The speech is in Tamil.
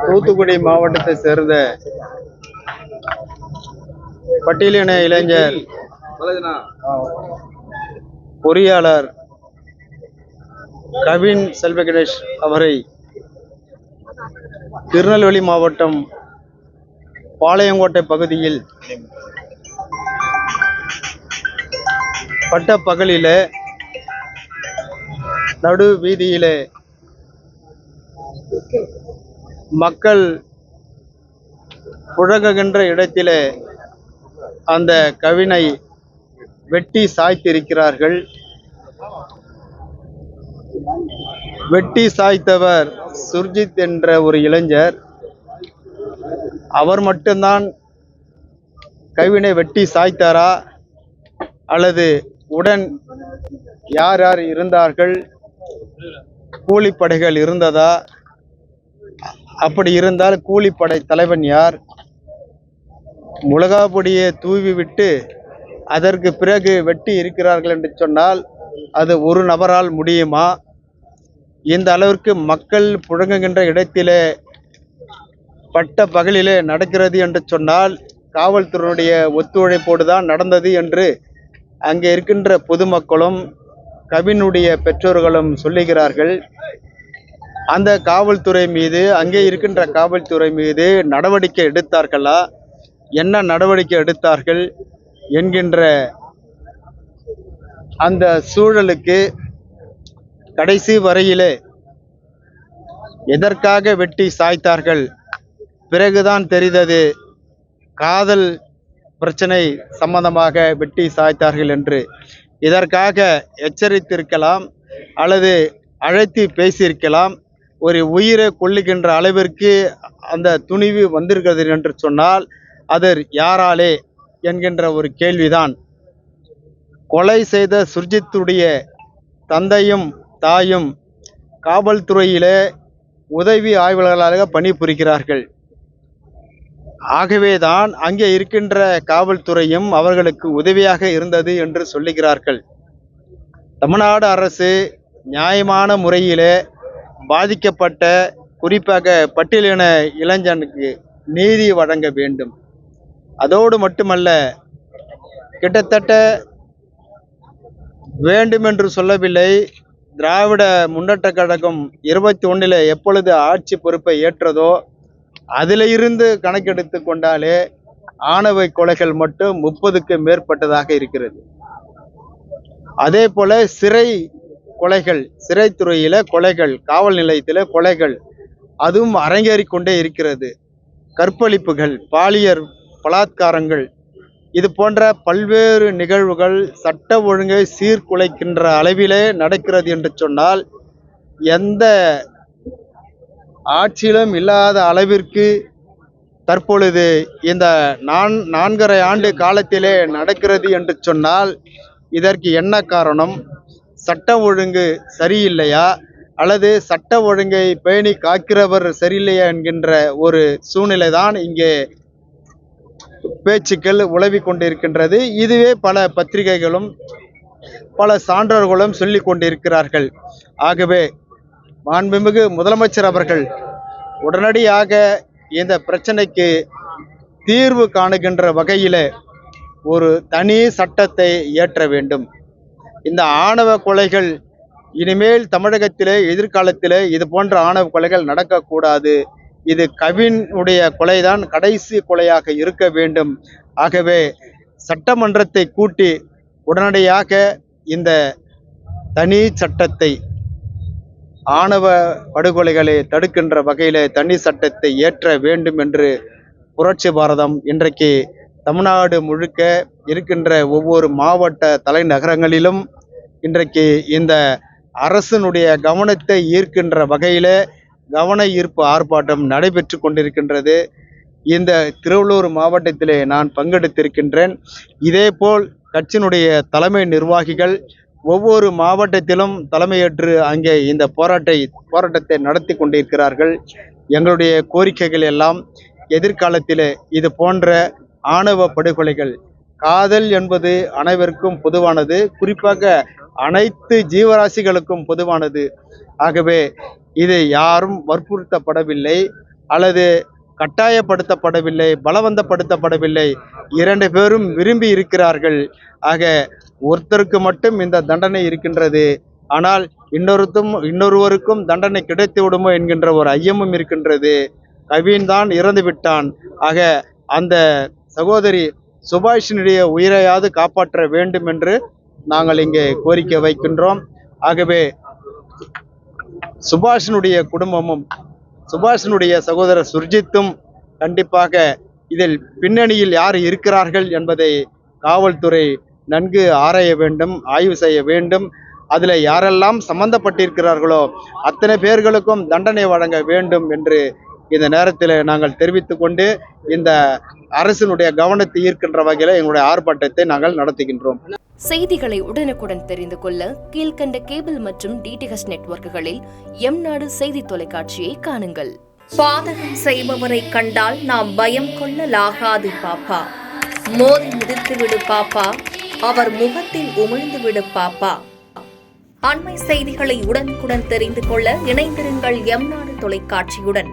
தூத்துக்குடி மாவட்டத்தை சேர்ந்த பட்டியலின இளைஞர் பொறியாளர் கவின் செல்வ கணேஷ் அவரை திருநெல்வேலி மாவட்டம் பாளையங்கோட்டை பகுதியில் பட்ட பகலிலே நடு வீதியிலே மக்கள் புழங்குகின்ற இடத்திலே அந்த கவினை வெட்டி சாய்த்திருக்கிறார்கள். வெட்டி சாய்த்தவர் சுர்ஜித் என்ற ஒரு இளைஞர். அவர் மட்டும்தான் கவினை வெட்டி சாய்த்தாரா அல்லது உடன் யார் யார் இருந்தார்கள், கூலிப்படைகள் இருந்ததா? அப்படி இருந்தால் கூலிப்படை தலைவன் யார்? மிளகாப்பொடியை தூவி விட்டு அதற்கு பிறகு வெட்டி இருக்கிறார்கள் என்று சொன்னால் அது ஒரு நபரால் முடியுமா? இந்த அளவிற்கு மக்கள் புழங்குகின்ற இடத்திலே பட்ட பகலிலே நடக்கிறது என்று சொன்னால் காவல்துறையினுடைய ஒத்துழைப்போடு தான் நடந்தது என்று அங்கே இருக்கின்ற பொதுமக்களும் கவினுடைய பெற்றோர்களும் சொல்லுகிறார்கள். அந்த காவல்துறை மீது, அங்கே இருக்கின்ற காவல்துறை மீது நடவடிக்கை எடுத்தார்களா, என்ன நடவடிக்கை எடுத்தார்கள் என்கின்ற அந்த சூழலுக்கு கடைசி வரையிலே எதற்காக வெட்டி சாய்த்தார்கள் பிறகுதான் தெரிந்தது. காதல் பிரச்சனை சம்பந்தமாக வெட்டி சாய்த்தார்கள் என்று. இதற்காக எச்சரித்திருக்கலாம் அல்லது அழைத்து பேசியிருக்கலாம். ஒரு உயிரை கொல்லுகின்ற அளவிற்கு அந்த துணிவு வந்திருக்கிறது என்று சொன்னால் அது யாராலே என்கின்ற ஒரு கேள்விதான். கொலை செய்த சுர்ஜித்துடைய தந்தையும் தாயும் காவல்துறையிலே உதவி ஆய்வாளர்களாக பணிபுரிகிறார்கள். ஆகவேதான் அங்கே இருக்கின்ற காவல்துறையும் அவர்களுக்கு உதவியாக இருந்தது என்று சொல்லுகிறார்கள். தமிழ்நாடு அரசு நியாயமான முறையிலே பாதிக்கப்பட்ட குறிப்பாக பட்டியலின இளைஞனுக்கு நீதி வழங்க வேண்டும். அதோடு மட்டுமல்ல, கிட்டத்தட்ட வேண்டுமென்று சொல்லவில்லை, திராவிட முன்னேற்ற கழகம் 21 எப்பொழுது ஆட்சி பொறுப்பை ஏற்றதோ அதிலிருந்து கணக்கெடுத்து கொண்டாலே ஆணவ கொலைகள் மட்டும் 30க்கு மேற்பட்டதாக இருக்கிறது. அதே போல சிறை கொலைகள், சிறைத்துறையில கொலைகள், காவல் நிலையத்தில கொலைகள் அதுவும் அரங்கேறிக்கொண்டே இருக்கிறது. கற்பழிப்புகள், பாலியல் பலாத்காரங்கள், இது போன்ற பல்வேறு நிகழ்வுகள் சட்ட ஒழுங்கை சீர்குலைக்கின்ற அளவிலே நடக்கிறது என்று சொன்னால் எந்த ஆட்சியிலும் இல்லாத அளவிற்கு தற்பொழுது இந்த 4.5 ஆண்டு காலத்திலே நடக்கிறது என்று சொன்னால் இதற்கு என்ன காரணம்? சட்ட ஒழுங்கு சரியில்லையா அல்லது சட்ட ஒழுங்கை பேணி காக்கிறவர் சரியில்லையா என்கின்ற ஒரு சூழ்நிலை தான் இங்கே பேச்சுக்கள் உலவி கொண்டிருக்கின்றது. இதுவே பல பத்திரிகைகளும் பல சான்றோர்களும் சொல்லி கொண்டிருக்கிறார்கள். ஆகவே மாண்புமிகு முதலமைச்சர் அவர்கள் உடனடியாக இந்த பிரச்சனைக்கு தீர்வு காணுகின்ற வகையில் ஒரு தனி சட்டத்தை இயற்ற வேண்டும். இந்த ஆணவ கொலைகள் இனிமேல் தமிழகத்திலே எதிர்காலத்திலே இது போன்ற ஆணவ கொலைகள் நடக்கக்கூடாது. இது கவினுடைய கொலைதான் கடைசி கொலையாக இருக்க வேண்டும். ஆகவே சட்டமன்றத்தை கூட்டி உடனடியாக இந்த தனி சட்டத்தை, ஆணவ படுகொலைகளை தடுக்கின்ற வகையில் தனி சட்டத்தை இயற்ற வேண்டும் என்று புரட்சி பாரதம் இன்றைக்கு தமிழ்நாடு முழுக்க இருக்கின்ற ஒவ்வொரு மாவட்ட தலைநகரங்களிலும் இன்றைக்கு இந்த அரசினுடைய கவனத்தை ஈர்க்கின்ற வகையில் கவன ஈர்ப்பு ஆர்ப்பாட்டம் நடைபெற்று கொண்டிருக்கின்றது. இந்த திருவள்ளூர் மாவட்டத்திலே நான் பங்கெடுத்திருக்கின்றேன். இதேபோல் கட்சியினுடைய தலைமை நிர்வாகிகள் ஒவ்வொரு மாவட்டத்திலும் தலைமையேற்று அங்கே இந்த போராட்டத்தை நடத்தி கொண்டிருக்கிறார்கள். எங்களுடைய கோரிக்கைகள் எல்லாம் எதிர்காலத்தில் இது போன்ற ஆணவ படுகொலைகள், காதல் என்பது அனைவருக்கும் பொதுவானது, குறிப்பாக அனைத்து ஜீவராசிகளுக்கும் பொதுவானது. ஆகவே இது யாரும் வற்புறுத்தப்படவில்லை. அல்லது கட்டாயப்படுத்தப்படவில்லை, பலவந்தப்படுத்தப்படவில்லை. 2 பேரும் விரும்பி இருக்கிறார்கள். ஆக ஒருத்தருக்கு மட்டும் இந்த தண்டனை இருக்கின்றது. ஆனால் இன்னொருவருக்கும் தண்டனை கிடைத்து விடுமோ என்கின்ற ஒரு ஐயமும் இருக்கின்றது. கவின் தான் இறந்து விட்டான். ஆக அந்த சகோதரி சுபாஷினுடைய உயிரையாவது காப்பாற்ற வேண்டும் என்று நாங்கள் இங்கே கோரிக்கை வைக்கின்றோம். ஆகவே சுபாஷினுடைய குடும்பமும் சுபாஷினுடைய சகோதரர் சுர்ஜித்தும் கண்டிப்பாக இதில் பின்னணியில் யார் இருக்கிறார்கள் என்பதை காவல்துறை நன்கு ஆராய வேண்டும், ஆய்வு செய்ய வேண்டும். அதில் யாரெல்லாம் சம்பந்தப்பட்டிருக்கிறார்களோ அத்தனை பேர்களுக்கும் தண்டனை வழங்க வேண்டும் என்று இந்த நேரத்தில் நாங்கள் தெரிவித்துக் கொண்டு இந்த அரசினுடைய கவனத்தை ஈர்க்கின்ற வகையில் எங்களுடைய ஆர்ப்பாட்டத்தை நாங்கள் நடத்துகின்றோம். செய்திகளை உடனுக்குடன் தெரிந்து கொள்ள கீழ்கண்ட கேபிள் மற்றும் டிடிஹெச் நெட்வொர்க்குகளில் எம்நாடு செய்தி தொலைக்காட்சியை காணுங்கள். பாதகம் செய்பவரை கண்டால் நாம் பயம் கொள்ளலாகாது பாப்பா. மோதி மிதித்து விடு பாப்பா, அவர் முகத்தில் உமிழ்ந்து விடு பாப்பா. அண்மை செய்திகளை உடனுக்குடன் தெரிந்து கொள்ள இணைந்திருங்கள் எம்நாடு தொலைக்காட்சியுடன்.